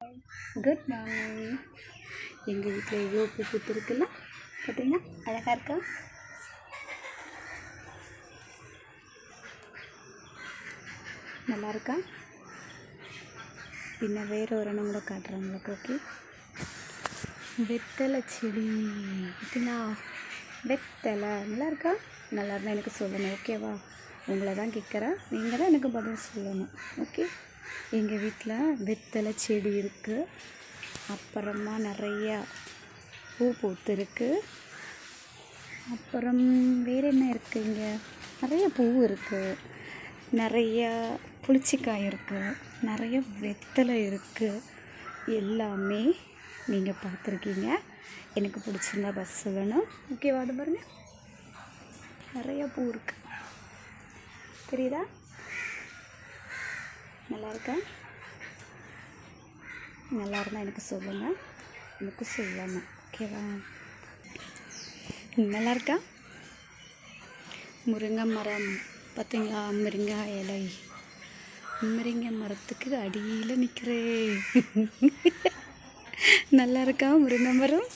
Good morning. எங்கள் வீட்டில் எவ்வளோ பூ பூத்துருக்குல்ல, பார்த்தீங்கன்னா அழகாக இருக்கா? நல்லா இருக்கா? பின்ன வேறு ஒரு இடம் கூட காட்டுறேன் உங்களுக்கு. ஓகே, வெத்தலை செடி பார்த்தீங்களா? வெத்தலை நல்லா இருக்கா? நல்லா இருந்தால் எனக்கு சொல்லணும், ஓகேவா? உங்களை தான் கேட்குறேன், நீங்கள் தான் எனக்கு பதில் சொல்லணும். ஓகே, எங்கள் வீட்டில் வெத்தலை செடி இருக்குது. அப்புறமா நிறையா பூ பூத்துருக்கு. அப்புறம் வேறு என்ன இருக்குது? இங்கே நிறைய பூ இருக்குது, நிறையா புளிச்சிக்காய் இருக்குது, நிறைய வெத்தலை இருக்குது. எல்லாமே நீங்கள் பார்த்துருக்கீங்க. எனக்கு பிடிச்சிருந்தா பஸ் சொல்லணும், ஓகேவா? அது பாருங்கள், நிறையா பூ இருக்குது, தெரியுதா? நல்லா இருக்கா? நல்லா இருந்தால் எனக்கு சொல்லுங்கள், எனக்கு சொல்லணும், ஓகேவா? நல்லா இருக்கா? முருங்கை மரம் பார்த்தீங்களா? முருங்காய் இலை, முருங்கை மரத்துக்கு அடியில் நிற்கிறேன். நல்லா இருக்கா முருங்கை மரம்?